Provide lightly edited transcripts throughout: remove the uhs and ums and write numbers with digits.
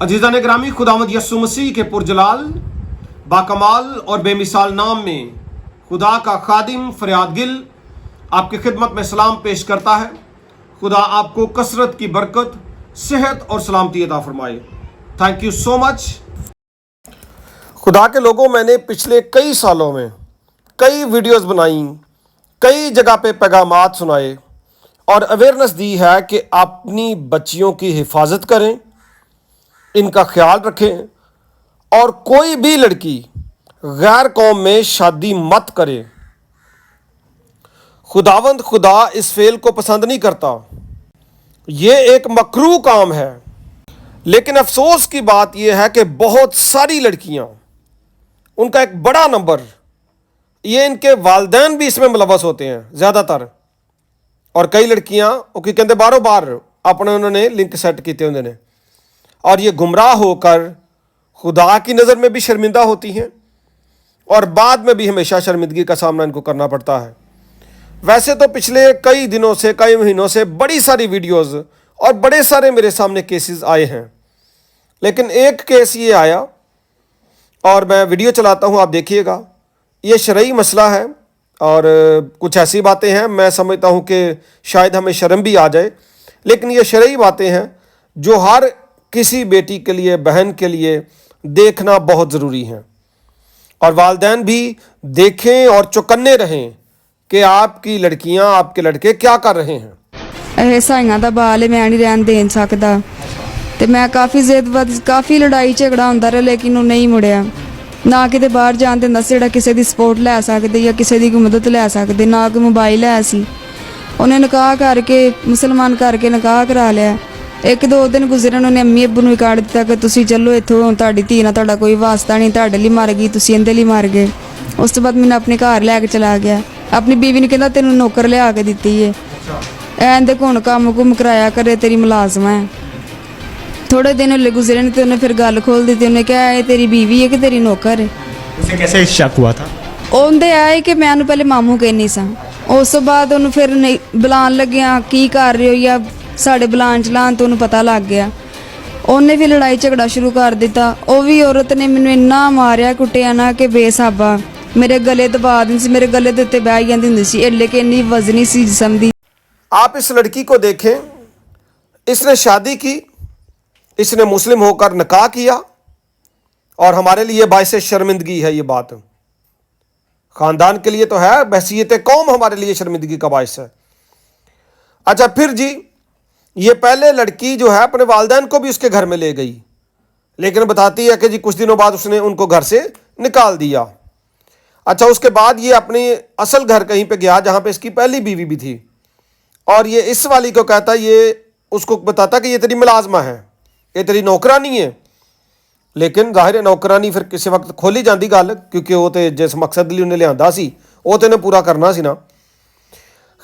अजीज़ान ग्रामी, खुदावंद यस्सु मसीह के पुरजलाल बाकमाल और बेमिसाल नाम में खुदा का खादिम फरियाद गिल आपकी खिदमत में सलाम पेश करता है। खुदा आपको कसरत की बरकत, सेहत और सलामती अता फरमाए। Thank you so much. खुदा के लोगों, मैंने पिछले कई सालों में कई वीडियोस बनाई, कई जगह पे पैगामात सुनाए और अवेयरनेस दी है कि अपनी बच्चियों की हिफाजत करें, इनका ख्याल रखें और कोई भी लड़की गैर कौम में शादी मत करे। खुदावंद खुदा इस फेल को पसंद नहीं करता। ये एक मकरूह काम है। लेकिन अफसोस की बात यह है कि बहुत सारी लड़कियां, उनका एक बड़ा नंबर, ये इनके वालिदैन भी इसमें मुलव्वस होते हैं ज़्यादातर। और कई लड़कियां कि कहते बारों बार अपने उन्होंने लिंक सेट किए होंगे ने और ये गुमराह होकर खुदा की नज़र में भी शर्मिंदा होती हैं और बाद में भी हमेशा शर्मिंदगी का सामना इनको करना पड़ता है। वैसे तो पिछले कई दिनों से, कई महीनों से बड़ी सारी वीडियोस और बड़े सारे मेरे सामने केसेस आए हैं, लेकिन एक केस ये आया और मैं वीडियो चलाता हूँ, आप देखिएगा। ये शरई मसला है और कुछ ऐसी बातें हैं, मैं समझता हूँ कि शायद हमें शर्म भी आ जाए, लेकिन ये शरई बातें हैं जो हर किसी बेटी के लिए, बहन के लिए देखना बहुत ज़रूरी है। और वालिदैन भी देखें और चौकन्ने रहें कि आपकी लड़कियां, आपके लड़के क्या कर रहे हैं। ਸਾਈਆਂ ਦਾ ਬਾਲ ਮੈਂ ਨਹੀਂ ਰਹਿਣ ਦੇਣ ਸਕਦਾ ਤੇ ਮੈਂ ਕਾਫੀ ਜ਼ਿੱਦਬਾਜ਼, ਕਾਫੀ ਲੜਾਈ ਝਗੜਾ ਹੁੰਦਾ ਰਿਹਾ, ਲੇਕਿਨ ਉਹ ਨਹੀਂ ਮੁੜਿਆ। ਨਾ ਕਿਤੇ ਬਾਹਰ ਜਾਣ ਦਿੰਦਾ ਸੀ ਜਿਹੜਾ ਕਿਸੇ ਦੀ ਸਪੋਰਟ ਲੈ ਸਕਦੇ ਜਾਂ ਕਿਸੇ ਦੀ ਕੋਈ ਮਦਦ ਲੈ ਸਕਦੇ, ਨਾ ਕੋਈ ਮੋਬਾਈਲ ਹੈ ਸੀ। ਉਹਨੇ ਨਿਕਾਹ ਕਰਕੇ, ਮੁਸਲਮਾਨ ਕਰਕੇ ਨਿਕਾਹ ਕਰਾ ਲਿਆ। ਇੱਕ ਦੋ ਦਿਨ ਗੁਜ਼ਰੇ ਉਹਨੇ ਅੰਮੀ ਅੱਬੂ ਨੂੰ ਕੱਢ ਦਿੱਤਾ ਕਿ ਤੁਸੀਂ ਚੱਲੋ ਇੱਥੋਂ, ਤੁਹਾਡੀ ਧੀ ਨਾਲ ਤੁਹਾਡਾ ਕੋਈ ਵਾਸਤਾ ਨਹੀਂ, ਤੁਹਾਡੇ ਲਈ ਮਰ ਗਈ, ਤੁਸੀਂ ਇਹਦੇ ਲਈ ਮਰ ਗਏ। ਉਸ ਤੋਂ ਬਾਅਦ ਮੈਨੂੰ ਆਪਣੇ ਘਰ ਲੈ ਕੇ ਚਲਾ ਗਿਆ। ਆਪਣੀ ਬੀਵੀ ਨੂੰ ਕਹਿੰਦਾ ਤੈਨੂੰ ਨੌਕਰ ਲਿਆ ਕੇ ਦਿੱਤੀ ਏ, ਇਹਦੇ ਕੋਲ ਕੰਮ ਕੁਮ ਕਰਾਇਆ ਕਰੇ, ਤੇਰੀ ਮੁਲਾਜ਼ਮ ਹੈ। ਥੋੜੇ ਦਿਨ ਹਲੇ ਗੁਜ਼ਰੇ ਨੇ ਤੇ ਉਹਨੇ ਫਿਰ ਗੱਲ ਖੋਲ ਦਿੱਤੀ। ਉਹਨੇ ਕਿਹਾ ਇਹ ਤੇਰੀ ਬੀਵੀ ਹੈ ਕਿ ਤੇਰੀ ਨੌਕਰ ਹੈ। उसे कैसे शक हुआ था? ਉਹਦੇ ਆਏ ਕਿ ਮੈਂ ਉਹਨੂੰ ਪਹਿਲੇ ਮਾਮੂ ਕਹਿੰਦੀ ਸਾਂ। ਉਸ ਤੋਂ ਬਾਅਦ ਉਹਨੂੰ ਫਿਰ ਬੁਲਾਉਣ ਲੱਗਿਆ, ਕੀ ਕਰ ਰਹੇ ਹੋ ਜਾਂ ਸਾਡੇ ਬੁਲਾਉਣ ਚਲਾਉਣ ਤੋਂ ਉਹਨੂੰ ਪਤਾ ਲੱਗ ਗਿਆ। ਉਹਨੇ ਵੀ ਲੜਾਈ ਝਗੜਾ ਸ਼ੁਰੂ ਕਰ ਦਿੱਤਾ। ਉਹ ਵੀ ਔਰਤ ਨੇ ਮੈਨੂੰ ਇੰਨਾ ਮਾਰਿਆ ਕੁੱਟਿਆ ਨਾ ਕਿ ਬੇਸਾਬਾ, ਮੇਰੇ ਗਲੇ ਦਬਾ ਦਿੰਦੀ ਸੀ, ਮੇਰੇ ਗਲੇ ਦੇ ਉੱਤੇ ਬਹਿ ਜਾਂਦੀ ਹੁੰਦੀ ਸੀ, ਇੱਲੇ ਕਿ ਇੰਨੀ ਵਜ਼ਨੀ ਸੀ ਜਿਸਮ ਦੀ। आप इस लड़की को देखें, इसने शादी की, इसने मुस्लिम होकर निकाह किया और हमारे लिए बाइस शर्मिंदगी है ये बात। ख़ानदान के लिए तो है, बहसीयत कौम हमारे लिए शर्मिंदगी का बाइस है। अच्छा फिर जी, ये पहले लड़की जो है अपने वालिदैन को भी उसके घर में ले गई, लेकिन बताती है कि जी कुछ दिनों बाद उसने उनको घर से निकाल दिया। अच्छा उसके बाद ये अपनी असल घर कहीं पे गया जहाँ पे इसकी पहली बीवी भी थी और ये इस वाली को कहता, ये उसको बताता कि ये तेरी मुलाजमा है, ये तेरी नौकरानी है। लेकिन जाहिर है नौकरानी फिर किसी वक्त खोली जाती गल, क्योंकि वो तो जिस मकसद लिए उन्हें लिया सी वो तो इन्हें पूरा करना सी ना।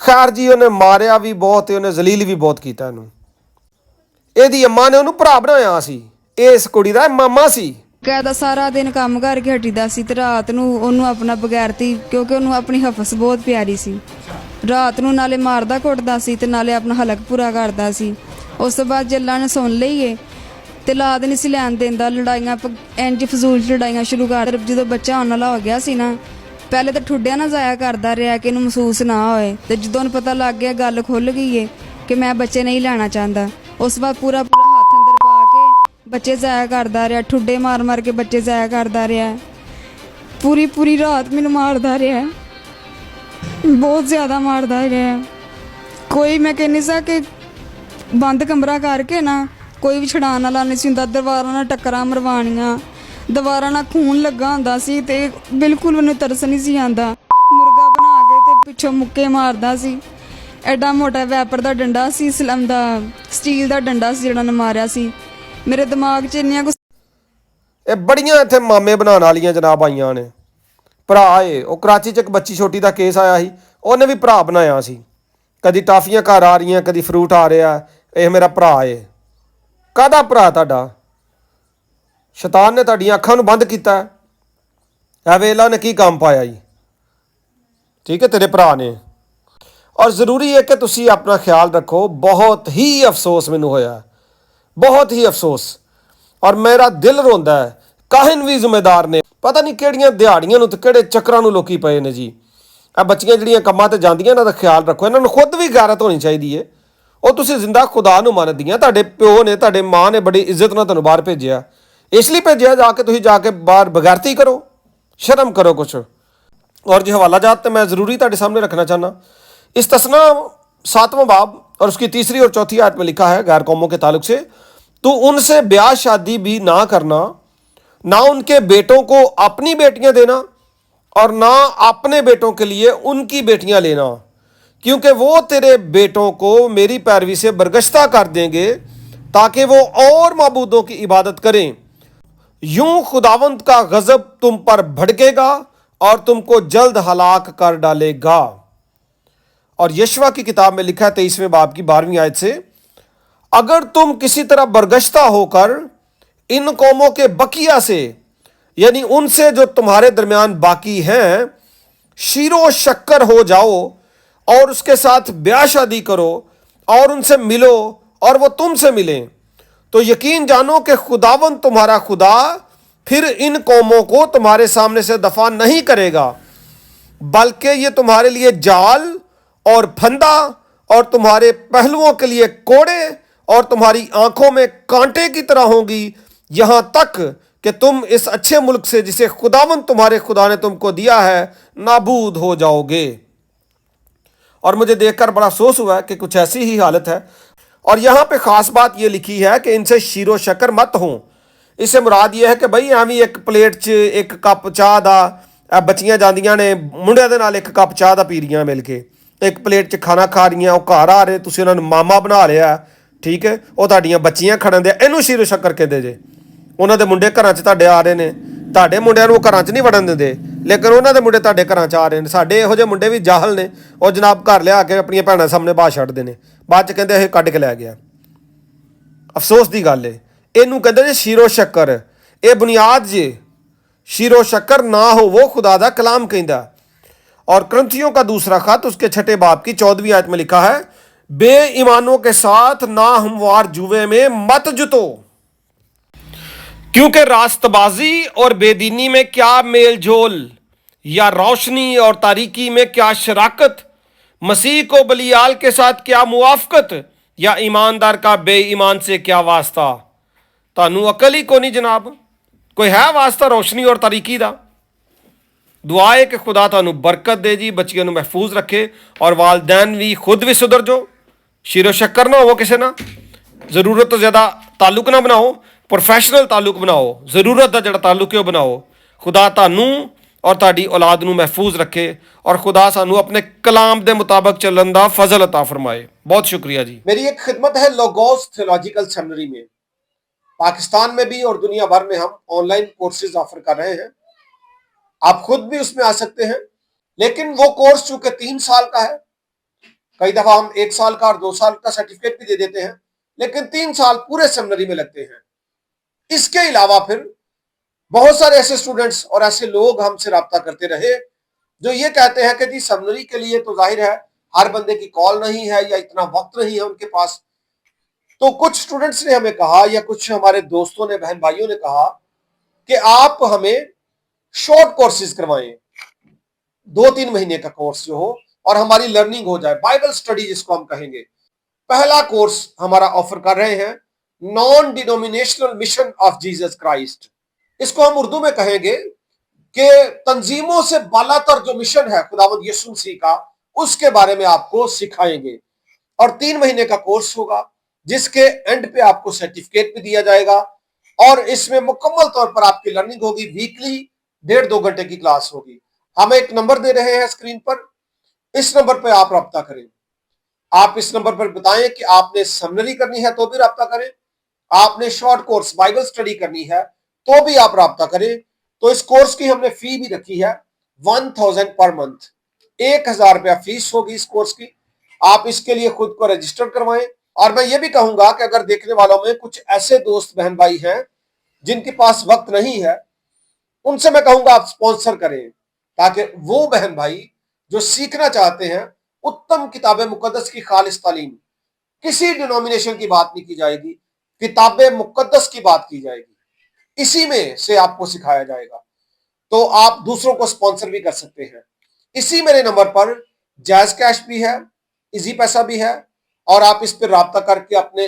खैर जी, उन्हें मारिया भी बहुत, उन्हें जलील भी बहुत किया। ਇਹਦੀ अम्मा ने ਉਹਨੂੰ ਭਰਾ ਬਣਾਇਆ ਸੀ, ਇਸ ਕੁੜੀ ਦਾ ਮਾਮਾ ਸੀ। ਕਹਿੰਦਾ ਸਾਰਾ ਦਿਨ ਕੰਮ ਕਰਕੇ ਹਟੀਦਾ ਸੀ ਤੇ ਰਾਤ ਨੂੰ ਉਹਨੂੰ ਆਪਣਾ ਬਗੈਰਤੀ, ਕਿਉਂਕਿ ਉਹਨੂੰ ਆਪਣੀ ਹਫਸ ਬਹੁਤ ਪਿਆਰੀ ਸੀ, ਰਾਤ ਨੂੰ ਨਾਲੇ ਮਾਰਦਾ ਕੁੱਟਦਾ ਸੀ ਤੇ ਨਾਲੇ ਆਪਣਾ ਹਲਕ ਪੂਰਾ ਕਰਦਾ ਸੀ। ਉਸ ਤੋਂ ਬਾਅਦ ਜੱਲਾਂ ਨੇ ਸੁਣ ਲਈਏ ਤੇ ਲਾਦ ਨਹੀਂ ਸੀ ਲੈਣ ਦਿੰਦਾ। ਲੜਾਈਆਂ ਇੰਜ ਫਜ਼ੂਲ ਲੜਾਈਆਂ ਸ਼ੁਰੂ ਕਰ। ਜਦੋਂ ਬੱਚਾ ਆਉਣ ਵਾਲਾ ਹੋ ਗਿਆ ਸੀ ਨਾ, ਪਹਿਲੇ ਤਾਂ ਠੁੱਡਿਆਂ ਨਾਲ ਜ਼ਾਇਆ ਕਰਦਾ ਰਿਹਾ ਕਿ ਇਹਨੂੰ ਮਹਿਸੂਸ ਨਾ ਹੋਏ, ਤੇ ਜਦੋਂ ਉਹਨੂੰ ਪਤਾ ਲੱਗ ਗਿਆ, ਗੱਲ ਖੁੱਲ ਗਈ ਏ ਕਿ ਮੈਂ ਬੱਚੇ ਨਹੀਂ ਲੈਣਾ ਚਾਹੁੰਦਾ, ਉਸ ਤੋਂ ਬਾਅਦ ਪੂਰਾ ਹੱਥ ਅੰਦਰ ਪਾ ਕੇ ਬੱਚੇ ਜ਼ਾਇਆ ਕਰਦਾ ਰਿਹਾ, ਠੁੱਡੇ ਮਾਰ ਮਾਰ ਕੇ ਬੱਚੇ ਜ਼ਾਇਆ ਕਰਦਾ ਰਿਹਾ। ਪੂਰੀ ਰਾਤ ਮੈਨੂੰ ਮਾਰਦਾ ਰਿਹਾ, ਬਹੁਤ ਜ਼ਿਆਦਾ ਮਾਰਦਾ ਰਿਹਾ। ਕੋਈ ਮੈਂ ਕਹਿੰਦੀ ਸਾਂ ਕਿ ਬੰਦ ਕਮਰਾ ਕਰਕੇ ਨਾ ਕੋਈ ਵੀ ਛਡਾਉਣ ਵਾਲਾ ਨਹੀਂ ਸੀ ਹੁੰਦਾ। ਦੀਵਾਰਾਂ ਨਾਲ ਟੱਕਰਾਂ ਮਰਵਾਉਣੀਆਂ, ਦੀਵਾਰਾਂ ਨਾਲ ਖੂਨ ਲੱਗਾ ਹੁੰਦਾ ਸੀ ਤੇ ਬਿਲਕੁਲ ਮੈਨੂੰ ਤਰਸ ਨਹੀਂ ਸੀ ਆਉਂਦਾ। ਮੁਰਗਾ ਬਣਾ ਕੇ ਤੇ ਪਿੱਛੋਂ ਮੁੱਕੇ ਮਾਰਦਾ ਸੀ। ਐਡਾ ਮੋਟਾ ਵੈਪਰ ਦਾ ਡੰਡਾ ਸੀ, ਇਸਲਮ ਦਾ ਸਟੀਲ ਦਾ ਡੰਡਾ ਸੀ ਜਿਹੜਾ ਨੇ ਮਾਰਿਆ ਸੀ। ਮੇਰੇ ਦਿਮਾਗ 'ਚ ਇੰਨੀਆਂ ਕੁ ਇਹ ਬੜੀਆਂ ਇੱਥੇ ਮਾਮੇ ਬਣਾਉਣ ਵਾਲੀਆਂ ਜਨਾਬ ਆਈਆਂ ਨੇ। ਭਰਾ ਏ, ਉਹ ਕਰਾਚੀ 'ਚ ਇੱਕ ਬੱਚੀ ਛੋਟੀ ਦਾ ਕੇਸ ਆਇਆ ਸੀ, ਉਹਨੇ ਵੀ ਭਰਾ ਬਣਾਇਆ ਸੀ। ਕਦੀ ਟਾਫੀਆਂ ਘਰ ਆ ਰਹੀਆਂ, ਕਦੀ ਫਰੂਟ ਆ ਰਿਹਾ, ਇਹ ਮੇਰਾ ਭਰਾ ਏ। ਕਾਹਦਾ ਭਰਾ ਤੁਹਾਡਾ? ਸ਼ੈਤਾਨ ਨੇ ਤੁਹਾਡੀਆਂ ਅੱਖਾਂ ਨੂੰ ਬੰਦ ਕੀਤਾ। ਇਹ ਵੇਲਾ ਉਹਨੇ ਕੀ ਕੰਮ ਪਾਇਆ ਜੀ? ਠੀਕ ਹੈ, ਤੇਰੇ ਭਰਾ ਨੇ। ਔਰ ਜ਼ਰੂਰੀ ਹੈ ਕਿ ਤੁਸੀਂ ਆਪਣਾ ਖਿਆਲ ਰੱਖੋ। ਬਹੁਤ ਹੀ ਅਫਸੋਸ ਮੈਨੂੰ ਹੋਇਆ, ਬਹੁਤ ਹੀ ਅਫਸੋਸ ਔਰ ਮੇਰਾ ਦਿਲ ਰੋਂਦਾ ਹੈ। ਕਾਹਨ ਵੀ ਜ਼ਿੰਮੇਦਾਰ ਨੇ, ਪਤਾ ਨਹੀਂ ਕਿਹੜੀਆਂ ਦਿਹਾੜੀਆਂ ਨੂੰ ਤੇ ਕਿਹੜੇ ਚੱਕਰਾਂ ਨੂੰ ਲੋਕੀ ਪਏ ਨੇ ਜੀ। ਇਹ ਬੱਚੀਆਂ ਜਿਹੜੀਆਂ ਕੰਮਾਂ ਤੇ ਜਾਂਦੀਆਂ ਇਹਨਾਂ ਦਾ ਖਿਆਲ ਰੱਖੋ, ਇਹਨਾਂ ਨੂੰ ਖੁਦ ਵੀ ਗੈਰਤ ਹੋਣੀ ਚਾਹੀਦੀ ਹੈ। ਉਹ ਤੁਸੀਂ ਜ਼ਿੰਦਾ ਖੁਦਾ ਨੂੰ ਮੰਨਦੀਆਂ, ਤੁਹਾਡੇ ਪਿਓ ਨੇ ਤੁਹਾਡੇ ਮਾਂ ਨੇ ਬੜੀ ਇੱਜ਼ਤ ਨਾਲ ਤੁਹਾਨੂੰ ਬਾਹਰ ਭੇਜਿਆ, ਇਸ ਲਈ ਭੇਜਿਆ ਜਾ ਕੇ ਤੁਸੀਂ ਜਾ ਕੇ ਬਾਹਰ ਬਗੈਰਤੀ ਕਰੋ, ਸ਼ਰਮ ਕਰੋ ਕੁਛ। और जो हवाला जात मैं ज़रूरी ਤੁਹਾਡੇ सामने रखना चाहना, इस तसना 7वां बाब और उसकी 3री और 4थी आयत में लिखा है गैर कौमों के ताल्लुक से, तो उनसे ब्याह शादी भी ना करना, ना उनके बेटों को अपनी बेटियां देना और ना अपने बेटों के लिए उनकी बेटियां लेना, क्योंकि वो तेरे बेटों को मेरी पैरवी से बरगश्ता कर देंगे ताकि वो और माबूदों की इबादत करें। यूं खुदावंद का गज़ब तुम पर भड़केगा और तुमको जल्द हलाक कर डालेगा। और यशवा की किताब में लिखा है 23वें बाब की 12वीं आयत से, अगर तुम किसी तरह बरगश्ता होकर इन कौमों के बकिया से, यानी उनसे जो तुम्हारे दरमियान बाकी हैं, शीरो शक्कर हो जाओ और उसके साथ ब्याह शादी करो और उनसे मिलो और वो तुमसे मिलें, तो यकीन जानो कि खुदावंद तुम्हारा खुदा फिर इन कौमों को तुम्हारे सामने से दफा नहीं करेगा, बल्कि ये तुम्हारे लिए जाल और फंदा और तुम्हारे पहलुओं के लिए कोड़े और तुम्हारी आंखों में कांटे की तरह होंगी, यहाँ तक कि तुम इस अच्छे मुल्क से जिसे खुदावंद तुम्हारे खुदा ने तुमको दिया है नाबूद हो जाओगे। और मुझे देखकर बड़ा अफसोस हुआ कि कुछ ऐसी ही हालत है। और यहाँ पे ख़ास बात ये लिखी है कि इनसे शीरो शक्कर मत हों। इससे मुराद ये है कि बई ਐਵੇਂ ਇੱਕ ਪਲੇਟ 'ਚ ਇੱਕ ਕੱਪ ਚਾਹ ਦਾ, ਬੱਚੀਆਂ ਜਾਂਦੀਆਂ ਨੇ ਮੁੰਡਿਆਂ ਦੇ ਨਾਲ ਇੱਕ ਕੱਪ ਚਾਹ ਦਾ ਪੀ ਰਹੀਆਂ ਮਿਲ ਕੇ, ਇੱਕ ਪਲੇਟ 'ਚ ਖਾਣਾ ਖਾ ਰਹੀਆਂ, ਉਹ ਘਰ ਆ ਰਹੇ, ਤੁਸੀਂ ਉਹਨਾਂ ਨੂੰ ਮਾਮਾ ਬਣਾ ਲਿਆ, ਠੀਕ ਹੈ, ਉਹ ਤੁਹਾਡੀਆਂ ਬੱਚੀਆਂ ਖੜਨ ਦੇ, ਇਹਨੂੰ ਸ਼ੀਰੋ ਸ਼ੱਕਰ ਕਹਿੰਦੇ ਜੇ। ਉਹਨਾਂ ਦੇ ਮੁੰਡੇ ਘਰਾਂ 'ਚ ਤੁਹਾਡੇ ਆ ਰਹੇ ਨੇ, ਤੁਹਾਡੇ ਮੁੰਡਿਆਂ ਨੂੰ ਉਹ ਘਰਾਂ 'ਚ ਨਹੀਂ ਵੜਨ ਦਿੰਦੇ, ਲੇਕਿਨ ਉਹਨਾਂ ਦੇ ਮੁੰਡੇ ਤੁਹਾਡੇ ਘਰਾਂ 'ਚ ਆ ਰਹੇ ਨੇ। ਸਾਡੇ ਇਹੋ ਜਿਹੇ ਮੁੰਡੇ ਵੀ ਜਾਹਲ ਨੇ, ਉਹ ਜਨਾਬ ਘਰ ਲਿਆ ਕੇ ਆਪਣੀਆਂ ਭੈਣਾਂ ਸਾਹਮਣੇ ਬਾਹਰ ਛੱਡਦੇ ਨੇ, ਬਾਅਦ 'ਚ ਕਹਿੰਦੇ ਇਹ ਕੱਢ ਕੇ ਲੈ ਗਿਆ। ਅਫਸੋਸ ਦੀ ਗੱਲ ਹੈ। ਇਹਨੂੰ ਕਹਿੰਦੇ ਜੇ ਸ਼ੀਰੋ ਸ਼ੱਕਰ, ਇਹ ਬੁਨਿਆਦ ਜੇ। शीरो शक्कर ना हो वो खुदा दा कलाम कहता। और क्रंथियों का दूसरा खत उसके 6ठे बाब की 14वीं आयत में लिखा है, बेईमानों के साथ ना हमवार जुए में मत जुतो, क्योंकि रास्तबाजी और बेदीनी में क्या मेल जोल, या रोशनी और तारीकी में क्या शराकत, मसीह को बलियाल के साथ क्या मुआफकत, या ईमानदार का बेईमान से क्या वास्ता। तानू अकल ही को नहीं जनाब, कोई है वास्ता रोशनी और तारीकी का। दुआ है कि खुदा तुहानू बरकत दे जी, बच्चियों को महफूज रखे और वालदैन भी खुद भी सुधर जो। शीरो शक्कर ना हो किसी ना, ज़रूरत तो ज़्यादा ताल्लुक ना बनाओ, प्रोफैशनल ताल्लुक बनाओ, ज़रूरत का जो ताल्लुक है वो बनाओ। खुदा तुहानू और तुहाडी औलाद नू महफूज रखे और खुदा सानू अपने कलाम के मुताबिक चलन का फजल अता फरमाए। बहुत शुक्रिया जी। मेरी एक खिदमत है लोगोस थियोलॉजिकल सेमिनरी में, पाकिस्तान में भी और दुनिया भर में हम ऑनलाइन कोर्सेज ऑफर कर रहे हैं। आप खुद भी उसमें आ सकते हैं, लेकिन वो कोर्स चूंकि 3 साल का है, कई दफा हम 1 साल का और 2 साल का सर्टिफिकेट भी दे देते हैं, लेकिन 3 साल पूरे सेमिनरी में लगते हैं। इसके अलावा फिर बहुत सारे ऐसे स्टूडेंट्स और ऐसे लोग हमसे रब्ता करते रहे जो ये कहते हैं कि जी सेमिनरी के लिए तो जाहिर है हर बंदे की कॉल नहीं है या इतना वक्त नहीं है उनके पास। तो कुछ स्टूडेंट्स ने हमें कहा या कुछ हमारे दोस्तों ने, बहन भाइयों ने कहा कि आप हमें शॉर्ट कोर्सेज करवाएं, 2-3 महीने का कोर्स जो हो और हमारी लर्निंग हो जाए, बाइबल स्टडी जिसको हम कहेंगे। पहला कोर्स हमारा ऑफर कर रहे हैं non denominational mission of Jesus Christ. इसको हम उर्दू में कहेंगे कि तंजीमों से बालातर जो मिशन है खुदावंद यीशु मसीह का, उसके बारे में आपको सिखाएंगे। और 3 महीने का कोर्स होगा जिसके एंड पे आपको सर्टिफिकेट भी दिया जाएगा और इसमें मुकम्मल तौर पर आपकी लर्निंग होगी। वीकली 1.5-2 घंटे की क्लास होगी। हम एक नंबर दे रहे हैं स्क्रीन पर, इस नंबर पर आप रब्ता करें। आप इस नंबर पर बताएं कि आपने सेमिनरी करनी है तो भी रब्ता करें, आपने शॉर्ट कोर्स बाइबल स्टडी करनी है तो भी आप रब्ता करें। तो इस कोर्स की हमने फी भी रखी है 1000 पर मंथ, 1000 रुपया फीस होगी इस कोर्स की। आप इसके लिए खुद को रजिस्टर करवाएं। और मैं ये भी कहूंगा कि अगर देखने वालों में कुछ ऐसे दोस्त बहन भाई हैं जिनके पास वक्त नहीं है, उनसे मैं कहूंगा आप स्पॉन्सर करें, ताकि वो बहन भाई जो सीखना चाहते हैं उत्तम किताब मुकद्दस की खालिस तालीम, किसी डिनोमिनेशन की बात नहीं की जाएगी, किताब मुकद्दस की बात की जाएगी, इसी में से आपको सिखाया जाएगा। तो आप दूसरों को स्पॉन्सर भी कर सकते हैं। इसी मेरे नंबर पर जायज कैश भी है, इजी पैसा भी है, और आप इस पर राब्ता करके अपने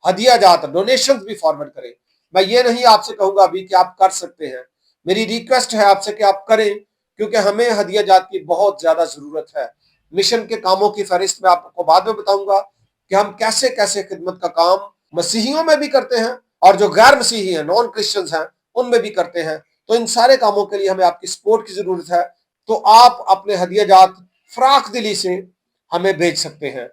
हदिया जात डोनेशन भी फॉरवर्ड करें। मैं ये नहीं आपसे कहूंगा अभी कि आप कर सकते हैं, मेरी रिक्वेस्ट है आपसे कि आप करें, क्योंकि हमें हदिया जात की बहुत ज्यादा जरूरत है। मिशन के कामों की फहरिस्त में आपको बाद में बताऊंगा कि हम कैसे कैसे खिदमत का काम मसीहियों में भी करते हैं और जो गैर मसीही हैं, नॉन क्रिश्चियंस हैं, उनमें भी करते हैं। तो इन सारे कामों के लिए हमें आपकी सपोर्ट की जरूरत है। तो आप अपने हदिया जात फराख दिली से हमें भेज सकते हैं।